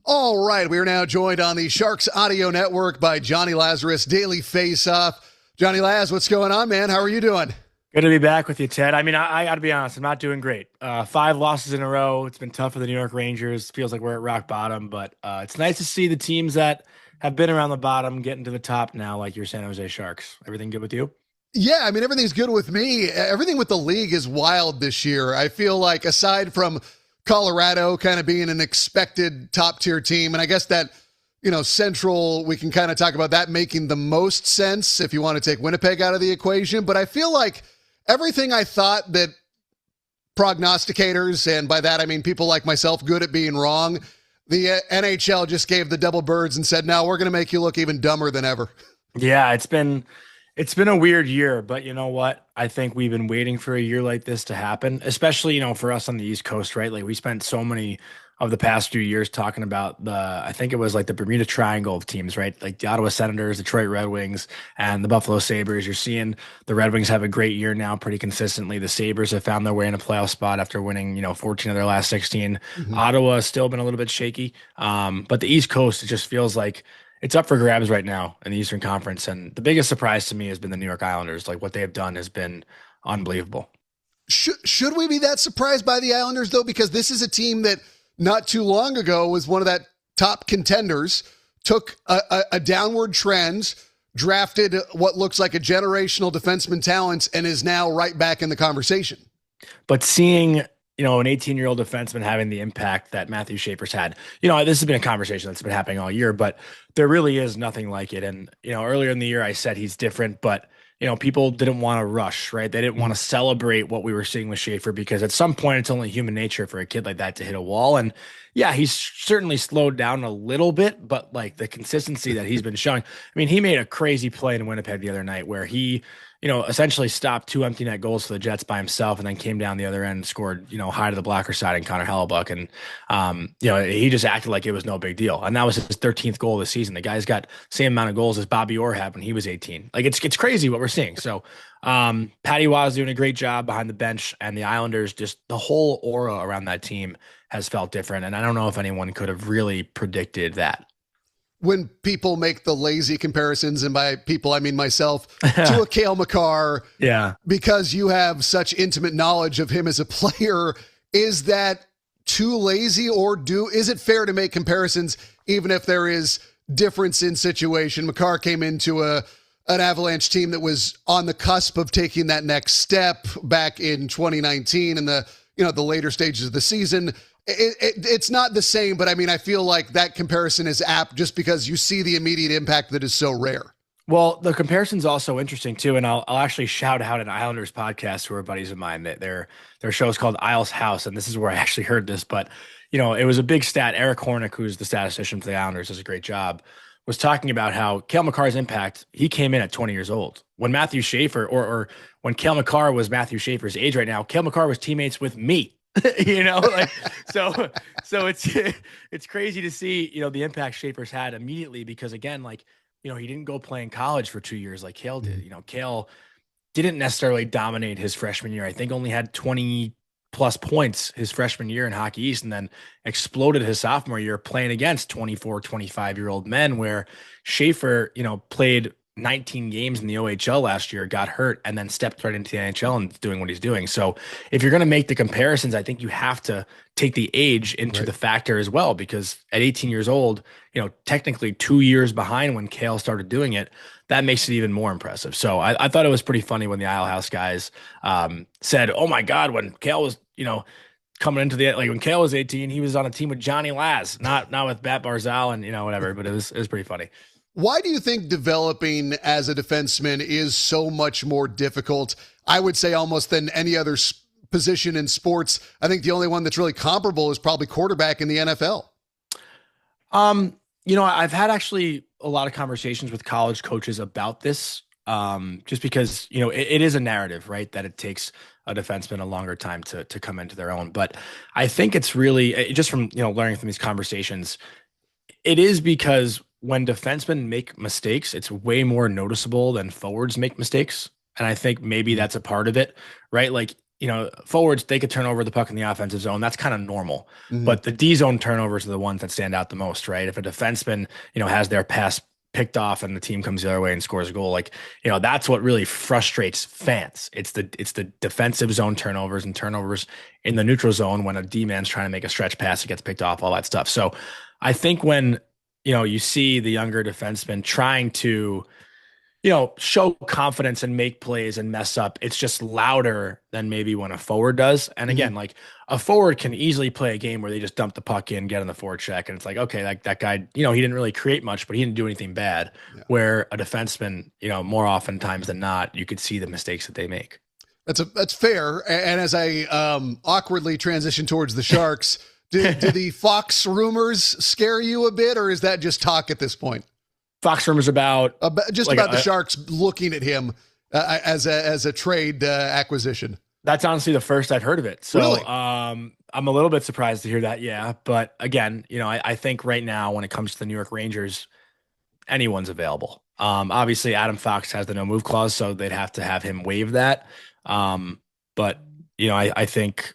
All right, we are now joined on the Sharks Audio Network by Jonny Lazarus, Daily Faceoff. Jonny Laz, what's going on, man? How are you doing? Good to be back with you, Ted. I mean, I got to be honest, I'm not doing great. 5 losses in a row. It's been tough for the New York Rangers. Feels like we're at rock bottom, but it's nice to see the teams that have been around the bottom getting to the top now, like your San Jose Sharks. Everything good with you? Yeah, I mean, everything's good with me. Everything with the league is wild this year. I feel like aside from Colorado kind of being an expected top tier team, and I guess that, Central, we can kind of talk about that making the most sense if you want to take Winnipeg out of the equation. But I feel like everything I thought that prognosticators, and by that I mean people like myself, good at being wrong, the NHL just gave the double birds and said, no, we're going to make you look even dumber than ever. Yeah, it's been a weird year, but you know what? I think we've been waiting for a year like this to happen, especially, for us on the East Coast, right? Like we spent so many of the past few years talking about I think it was like the Bermuda Triangle of teams, right? Like the Ottawa Senators, Detroit Red Wings, and the Buffalo Sabres. You're seeing the Red Wings have a great year now pretty consistently. The Sabres have found their way in a playoff spot after winning, 14 of their last 16. Ottawa has still been a little bit shaky. But the East Coast, it just feels like it's up for grabs right now in the Eastern Conference. And the biggest surprise to me has been the New York Islanders. Like what they have done has been unbelievable. Should we be that surprised by the Islanders, though? Because this is a team that not too long ago was one of that top contenders, took a downward trend, drafted what looks like a generational defenseman talent, and is now right back in the conversation. But seeing, an 18-year-old defenseman having the impact that Matthew Schaefer's had, this has been a conversation that's been happening all year, but there really is nothing like it. And, earlier in the year, I said he's different, but people didn't want to rush, right? They didn't want to celebrate what we were seeing with Schaefer because at some point it's only human nature for a kid like that to hit a wall. And yeah, he's certainly slowed down a little bit, but like the consistency that he's been showing, I mean, he made a crazy play in Winnipeg the other night where he, essentially stopped 2 empty net goals for the Jets by himself and then came down the other end and scored, high to the blacker side in Connor Hellebuck. And, he just acted like it was no big deal. And that was his 13th goal of the season. The guy's got same amount of goals as Bobby Orr had when he was 18. Like it's crazy what we're seeing. So Patty Waz doing a great job behind the bench, and the Islanders, just the whole aura around that team has felt different. And I don't know if anyone could have really predicted that. When people make the lazy comparisons, and by people, I mean myself, to a Cale Makar, yeah, because you have such intimate knowledge of him as a player, is that too lazy, or is it fair to make comparisons even if there is difference in situation? Makar came into an Avalanche team that was on the cusp of taking that next step back in 2019 in the later stages of the season. It's not the same, but I mean, I feel like that comparison is apt just because you see the immediate impact that is so rare. Well, the comparison's also interesting too, and I'll actually shout out an Islanders podcast who are buddies of mine. That their show is called Isles House, and this is where I actually heard this. But it was a big stat. Eric Hornick, who's the statistician for the Islanders, does a great job. Was talking about how Cale Makar's impact. He came in at 20 years old when Matthew Schaefer, or when Cale Makar was Matthew Schaefer's age right now. Cale Makar was teammates with me. So it's crazy to see, the impact Schaefer's had immediately because again, he didn't go play in college for 2 years like Cale did. Cale didn't necessarily dominate his freshman year. I think only had 20 plus points his freshman year in Hockey East and then exploded his sophomore year playing against 24, 25-year-old men where Schaefer, played 19 games in the OHL last year, got hurt, and then stepped right into the NHL and doing what he's doing. So if you're going to make the comparisons, I think you have to take the age into the factor as well, because at 18 years old, technically 2 years behind when Cale started doing it, that makes it even more impressive. So I thought it was pretty funny when the Isle House guys said, oh my God, when Cale was, coming into when Cale was 18, he was on a team with Jonny Laz, not with Bat Barzal and, whatever, but it was pretty funny. Why do you think developing as a defenseman is so much more difficult, I would say almost than any other position in sports? I think the only one that's really comparable is probably quarterback in the NFL. I've had actually a lot of conversations with college coaches about this, just because, it is a narrative, right? That it takes a defenseman a longer time to come into their own. But I think it's really just from, learning from these conversations, it is because when defensemen make mistakes, it's way more noticeable than forwards make mistakes. And I think maybe that's a part of it, right? Like, forwards, they could turn over the puck in the offensive zone. That's kind of normal. Mhm. But the D zone turnovers are the ones that stand out the most, right? If a defenseman, has their pass picked off and the team comes the other way and scores a goal, that's what really frustrates fans. It's the defensive zone turnovers and turnovers in the neutral zone when a D man's trying to make a stretch pass, it gets picked off, all that stuff. So I think when, you see the younger defenseman trying to, show confidence and make plays and mess up, it's just louder than maybe when a forward does. And again, like a forward can easily play a game where they just dump the puck in, get on the forward check. And it's like, okay, like that guy, he didn't really create much, but he didn't do anything bad. Yeah. Where a defenseman, more oftentimes than not, you could see the mistakes that they make. That's fair. And as I awkwardly transition towards the Sharks, do the Fox rumors scare you a bit, or is that just talk at this point? Fox rumors about the Sharks looking at him as a trade acquisition. That's honestly the first I've heard of it. So really? I'm a little bit surprised to hear that. Yeah. But again, I think right now when it comes to the New York Rangers, anyone's available. Obviously Adam Fox has the no move clause, so they'd have to have him waive that. But I think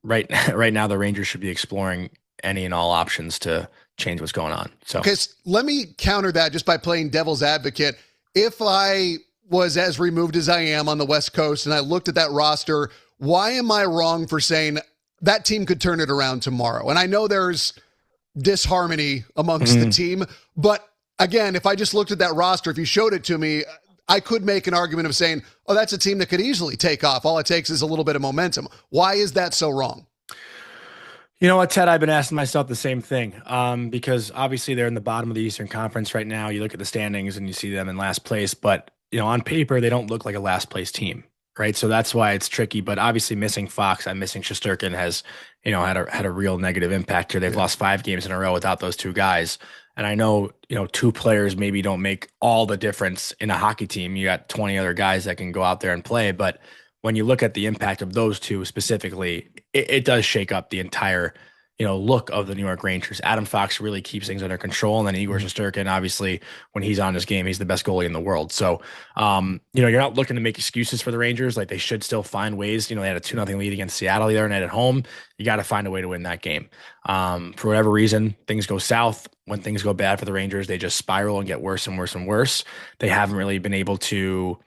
right now the Rangers should be exploring any and all options to change what's going on. So okay, so let me counter that just by playing devil's advocate. If I was as removed as I am on the West Coast and I looked at that roster, why am I wrong for saying that team could turn it around tomorrow? And I know there's disharmony amongst the team, but again, if I just looked at that roster, if you showed it to me, I could make an argument of saying, oh, that's a team that could easily take off. All it takes is a little bit of momentum. Why is that so wrong? You know what, Ted? I've been asking myself the same thing because obviously they're in the bottom of the Eastern Conference right now. You look at the standings and you see them in last place, but on paper they don't look like a last place team, right? So that's why it's tricky. But obviously, missing Fox and missing Shesterkin has had a real negative impact here. They've lost 5 games in a row without those 2 guys, and I know 2 players maybe don't make all the difference in a hockey team. You got 20 other guys that can go out there and play, but when you look at the impact of those 2 specifically, it does shake up the entire, look of the New York Rangers. Adam Fox really keeps things under control. And then Igor Shesterkin, obviously, when he's on his game, he's the best goalie in the world. So, you're not looking to make excuses for the Rangers. Like, they should still find ways. They had a 2-0 lead against Seattle the other night at home. You got to find a way to win that game. For whatever reason, things go south. When things go bad for the Rangers, they just spiral and get worse and worse and worse. They haven't really been able to,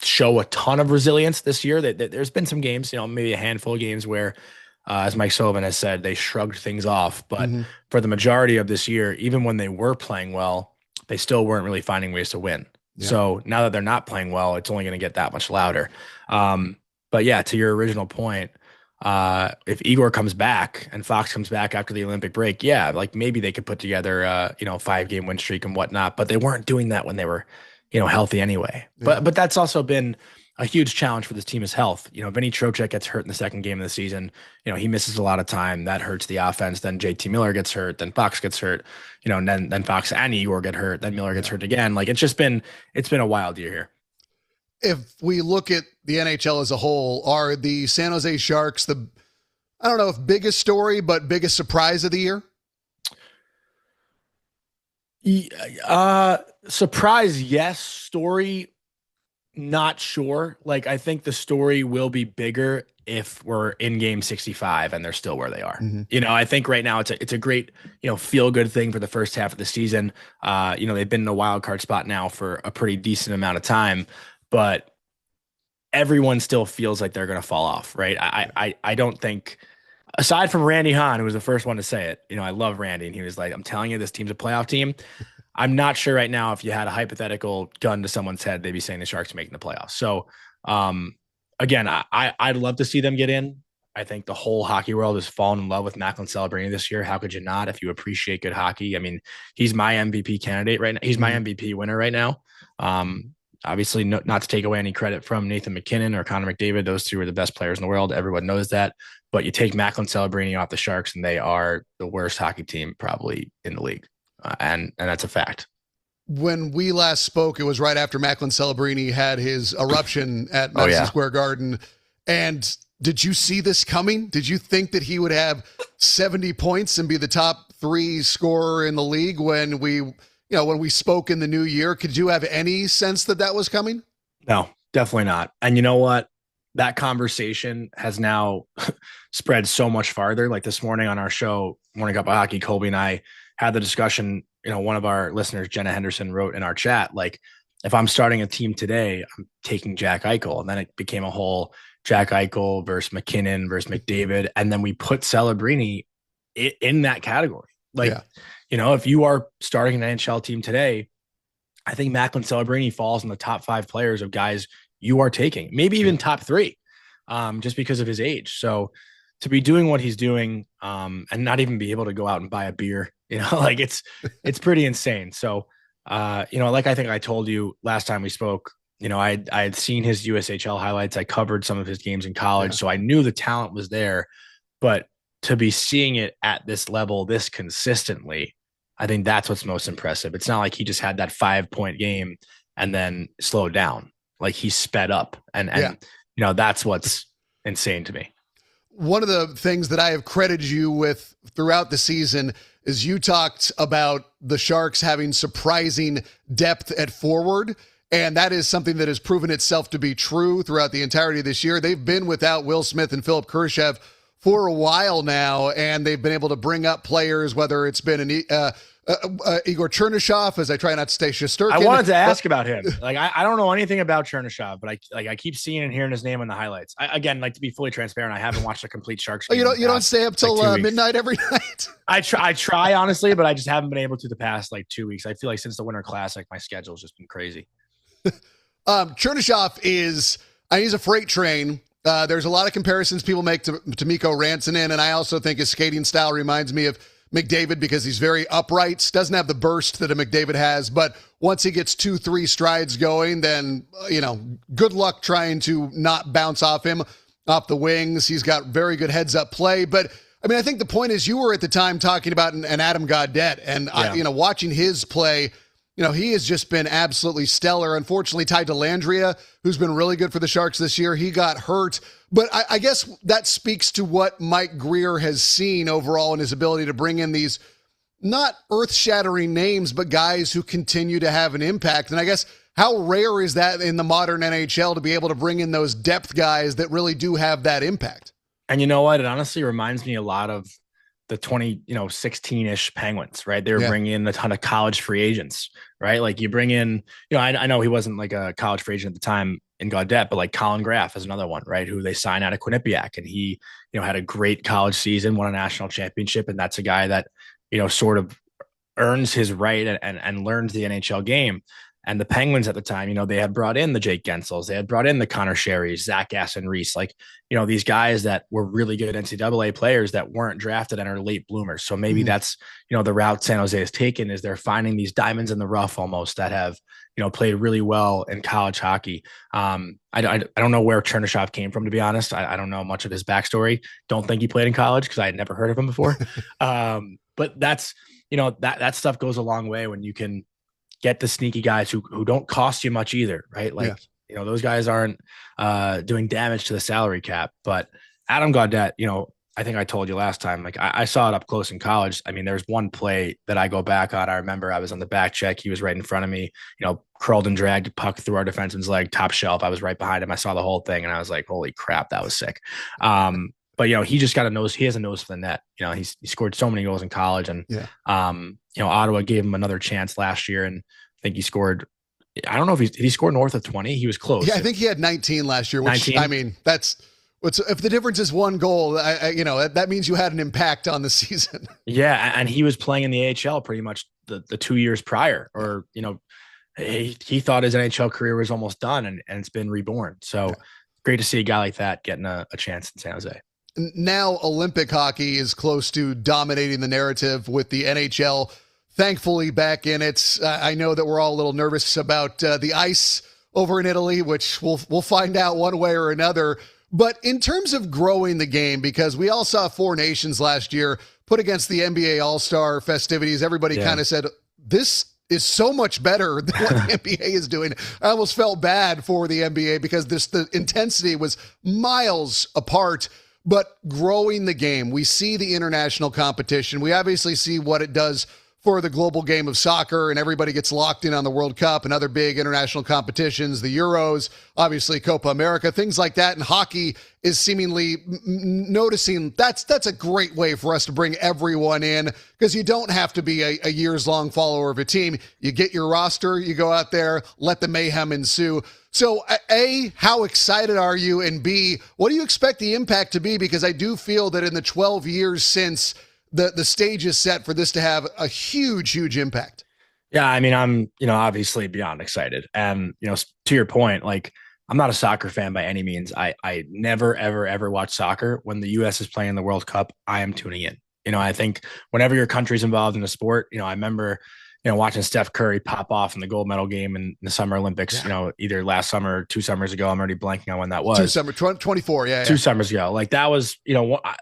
show a ton of resilience this year. There's been some games, maybe a handful of games where, as Mike Sullivan has said, they shrugged things off. But for the majority of this year, even when they were playing well, they still weren't really finding ways to win. Yeah. So now that they're not playing well, it's only going to get that much louder. But yeah, to your original point, if Igor comes back and Fox comes back after the Olympic break, yeah, like maybe they could put together a 5-game win streak and whatnot. But they weren't doing that when they were healthy anyway. Yeah. But that's also been a huge challenge for this team is health. Vinny Trocheck gets hurt in the second game of the season. He misses a lot of time. That hurts the offense. Then JT Miller gets hurt. Then Fox gets hurt. And then Fox and Igor get hurt. Then Miller gets hurt again. Like, it's been a wild year here. If we look at the NHL as a whole, are the San Jose Sharks I don't know if biggest story, but biggest surprise of the year? Surprise, yes. Story, not sure. Like, I think the story will be bigger if we're in game 65 and they're still where they are. I think right now it's a great, feel good thing for the first half of the season. They've been in a wild card spot now for a pretty decent amount of time, but everyone still feels like they're going to fall off, right? I don't think, aside from Randy Hahn, who was the first one to say it, I love Randy, and he was like, I'm telling you, this team's a playoff team. I'm not sure right now if you had a hypothetical gun to someone's head, they'd be saying the Sharks are making the playoffs. So, again, I'd love to see them get in. I think the whole hockey world has fallen in love with Macklin Celebrini this year. How could you not if you appreciate good hockey? I mean, he's my MVP candidate right now. He's my MVP winner right now. Obviously, not to take away any credit from Nathan McKinnon or Connor McDavid. Those 2 are the best players in the world. Everyone knows that. But you take Macklin Celebrini off the Sharks, and they are the worst hockey team probably in the league. And that's a fact. When we last spoke, it was right after Macklin Celebrini had his eruption at Madison Square Garden. And did you see this coming? Did you think that he would have 70 points and be the top 3 scorer in the league when we spoke in the new year? Could you have any sense that was coming? No, definitely not. And you know what? that conversation has now spread so much farther. Like this morning on our show, Morning Cup of Hockey, Colby and I had the discussion. One of our listeners, Jenna Henderson, wrote in our chat, like, if I'm starting a team today, I'm taking Jack Eichel. And then it became a whole Jack Eichel versus McKinnon versus McDavid. And then we put Celebrini in that category. Like, if you are starting an NHL team today, I think Macklin Celebrini falls in the top 5 players of guys you are taking, maybe even top 3, just because of his age. So to be doing what he's doing, and not even be able to go out and buy a beer, like it's pretty insane. So, like I think I told you last time we spoke, I had seen his USHL highlights. I covered some of his games in college, so I knew the talent was there, but to be seeing it at this level, this consistently, I think that's what's most impressive. It's not like he just had that 5-point game and then slowed down. Like he sped up and that's what's insane to me. One of the things that I have credited you with throughout the season is you talked about the Sharks having surprising depth at forward. And that is something that has proven itself to be true throughout the entirety of this year. They've been without Will Smith and Philip Kurashev for a while now, and they've been able to bring up players, whether it's been Igor Chernyshov, as I try not to stay Shesterkin. I wanted to ask about him. Like, I don't know anything about Chernyshov, but I keep seeing and hearing his name in the highlights. Again, like, to be fully transparent, I haven't watched a complete Sharks game. You don't stay up till midnight every night? I try honestly, but I just haven't been able to the past 2 weeks. I feel like since the Winter Classic, my schedule's just been crazy. Chernyshov he's a freight train. There's a lot of comparisons people make to Mikko Rantanen, and I also think his skating style reminds me of McDavid because he's very upright, doesn't have the burst that a McDavid has, but once he gets 2-3 strides going, then, good luck trying to not bounce off him off the wings. He's got very good heads-up play, but I think the point is you were at the time talking about an Adam Gaudette, and watching his play, he has just been absolutely stellar. Unfortunately, tied to Landria, who's been really good for the Sharks this year. He got hurt. But I guess that speaks to what Mike Greer has seen overall in his ability to bring in these not earth-shattering names, but guys who continue to have an impact. And I guess how rare is that in the modern NHL to be able to bring in those depth guys that really do have that impact? And you know what? It honestly reminds me a lot of the 2016-ish Penguins, right? They were bringing in a ton of college free agents, right? Like you bring in, I know he wasn't like a college free agent at the time in Gaudette, but like Colin Graff is another one, right? Who they signed out of Quinnipiac, and he, had a great college season, won a national championship. And that's a guy that, sort of earns his right and learns the NHL game. And the Penguins at the time, they had brought in the Jake Gensels, they had brought in the Connor Sherrys, Zach Aston-Reese, these guys that were really good NCAA players that weren't drafted and are late bloomers. So maybe that's, the route San Jose has taken is they're finding these diamonds in the rough almost that have, played really well in college hockey. I don't know where Chernyshov came from, to be honest. I don't know much of his backstory. Don't think he played in college because I had never heard of him before. But that's, that stuff goes a long way when you can get the sneaky guys who don't cost you much either, right? Those guys aren't doing damage to the salary cap. But Adam Gaudette, I think I told you last time, I saw it up close in college. There's one play that I go back on. I remember I was on the back check. He was right in front of me, curled and dragged a puck through our defenseman's leg, top shelf. I was right behind him. I saw the whole thing and I was like, holy crap, that was sick. But, he just got a nose. He has a nose for the net. He scored so many goals in college, and, Ottawa gave him another chance last year. And I think he scored, I don't know if he scored north of 20. He was close. Yeah, I think he had 19 last year, which 19? If the difference is one goal, that means you had an impact on the season. Yeah. And he was playing in the AHL pretty much the 2 years prior, or, he thought his NHL career was almost done, and it's been reborn. So great to see a guy like that getting a chance in San Jose. Now Olympic hockey is close to dominating the narrative with the NHL thankfully back in it. I know that we're all a little nervous about the ice over in Italy, which we'll find out one way or another. But in terms of growing the game, because we all saw Four Nations last year put against the NBA All-Star festivities, everybody kind of said, this is so much better than what the NBA is doing. I almost felt bad for the NBA because the intensity was miles apart. But growing the game, we see the international competition. We obviously see what it does for the global game of soccer, and everybody gets locked in on the World Cup and other big international competitions, the Euros, obviously Copa America, things like that. And hockey is seemingly noticing that's a great way for us to bring everyone in, because you don't have to be a years-long follower of a team. You get your roster, you go out there, let the mayhem ensue. So, A, how excited are you? And B, what do you expect the impact to be? Because I do feel that in the 12 years since the stage is set for this to have a huge impact. Yeah, I mean, I'm, obviously beyond excited. And, to your point, like, I'm not a soccer fan by any means. I never, ever watch soccer. When the U.S. is playing the World Cup, I am tuning in. I think whenever your country's involved in a sport, I remember, watching Steph Curry pop off in the gold medal game in the Summer Olympics, either last summer or 2 summers ago. I'm already blanking on when that was. 24. Yeah. 2 summers ago. Like, that was,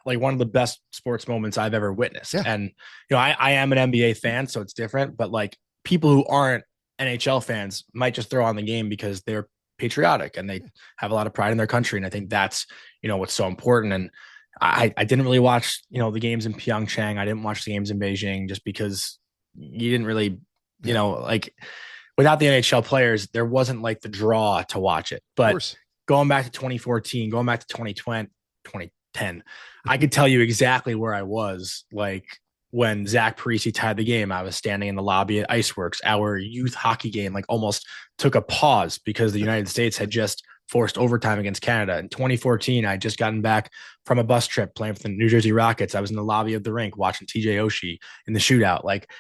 like one of the best sports moments I've ever witnessed. Yeah. And, I am an NBA fan, so it's different, but like, people who aren't NHL fans might just throw on the game because they're patriotic and they have a lot of pride in their country. And I think that's, what's so important. And I didn't really watch, the games in Pyeongchang. I didn't watch the games in Beijing just because you didn't really, like, without the NHL players, there wasn't like the draw to watch it. But going back to 2014, going back to 2020, 2010, I could tell you exactly where I was. Like, when Zach Parise tied the game, I was standing in the lobby at Iceworks. Our youth hockey game like almost took a pause because the United States had just forced overtime against Canada. In 2014, I had just gotten back from a bus trip playing for the New Jersey Rockets. I was in the lobby of the rink watching TJ Oshie in the shootout. Like,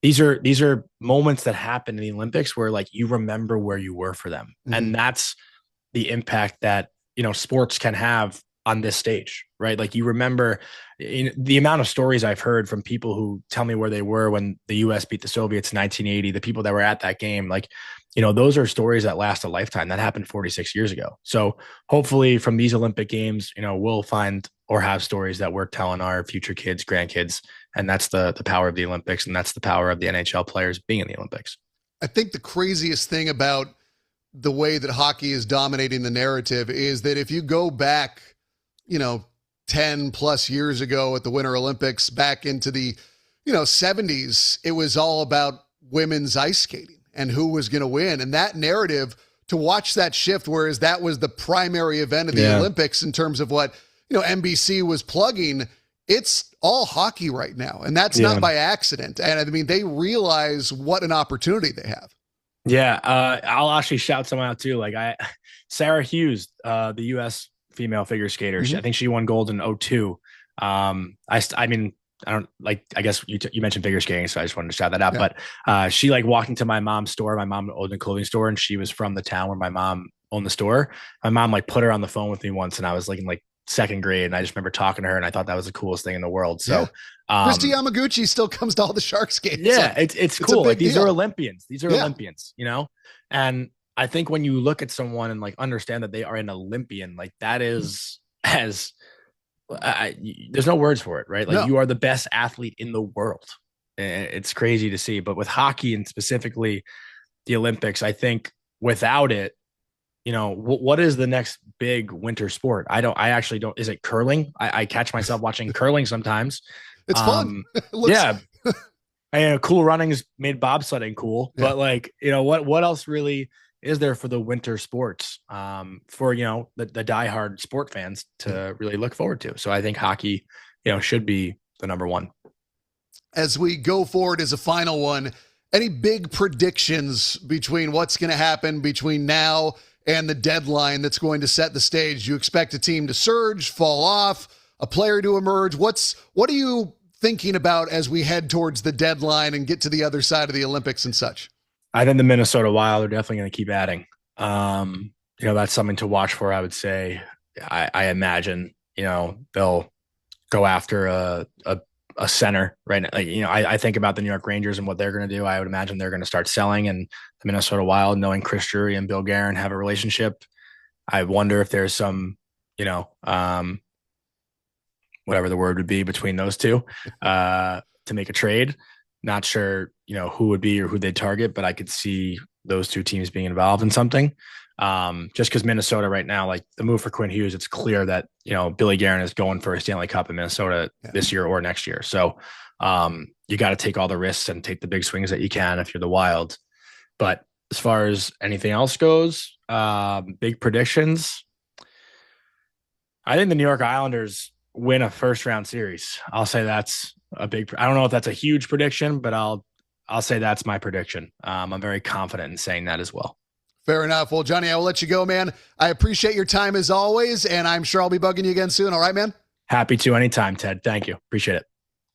these are moments that happen in the Olympics where like you remember where you were for them. Mm-hmm. And that's the impact that, sports can have on this stage, right? Like, you remember the amount of stories I've heard from people who tell me where they were when the US beat the Soviets in 1980, the people that were at that game, like, those are stories that last a lifetime. That happened 46 years ago. So hopefully from these Olympic games, we'll find or have stories that we're telling our future kids, grandkids. And that's the power of the Olympics. And that's the power of the NHL players being in the Olympics. I think the craziest thing about the way that hockey is dominating the narrative is that if you go back, 10 plus years ago at the Winter Olympics, back into the, 70s, it was all about women's ice skating and who was going to win. And that narrative, to watch that shift, whereas that was the primary event of the Olympics in terms of what, NBC was plugging, it's all hockey right now. And that's not by accident. And I mean, they realize what an opportunity they have. Yeah. I'll actually shout someone out too. Like Sarah Hughes, the U.S. female figure skater. Mm-hmm. I think she won gold in 2002. I mean, I don't like, I guess you mentioned figure skating, so I just wanted to shout that out. Yeah. But she like walked into my mom's store. My mom owned a clothing store, and she was from the town where my mom owned the store. My mom like put her on the phone with me once, and I was like in like 2nd grade, and I just remember talking to her, and I thought that was the coolest thing in the world. So Christy Yamaguchi still comes to all the Sharks games. Yeah, it's cool. Like, these are Olympians. These are Olympians, and I think when you look at someone and like understand that they are an Olympian, like that is there's no words for it, right? Like, you are the best athlete in the world. It's crazy to see. But with hockey and specifically the Olympics, I think without it, what is the next big winter sport? I actually don't. Is it curling? I catch myself watching curling sometimes. It's fun. Yeah. Cool Runnings made bobsledding cool, but like, what else really is there for the winter sports for, the diehard sport fans to really look forward to? So I think hockey, should be the number one. As we go forward as a final one, any big predictions between what's going to happen between now and the deadline that's going to set the stage? Do you expect a team to surge, fall off, a player to emerge? What are you thinking about as we head towards the deadline and get to the other side of the Olympics and such? I think the Minnesota Wild are definitely going to keep adding. That's something to watch for, I would say. I imagine, they'll go after a center, right? Like, I think about the New York Rangers and what they're going to do. I would imagine they're going to start selling, and the Minnesota Wild, knowing Chris Drury and Bill Guerin have a relationship, I wonder if there's some, whatever the word would be between those two, to make a trade. Not sure, who would be or who they'd target, but I could see those two teams being involved in something. Just because Minnesota right now, like the move for Quinn Hughes, it's clear that, Billy Guerin is going for a Stanley Cup in Minnesota this year or next year. So You got to take all the risks and take the big swings that you can if you're the Wild. But as far as anything else goes, big predictions. I think the New York Islanders win a first round series. I'll say that's a big. I don't know if that's a huge prediction, but I'll say that's my prediction. I'm very confident in saying that as well. Fair enough. Well, Jonny, I will let you go, man. I appreciate your time as always, and I'm sure I'll be bugging you again soon. All right, man? Happy to anytime, Ted. Thank you. Appreciate it.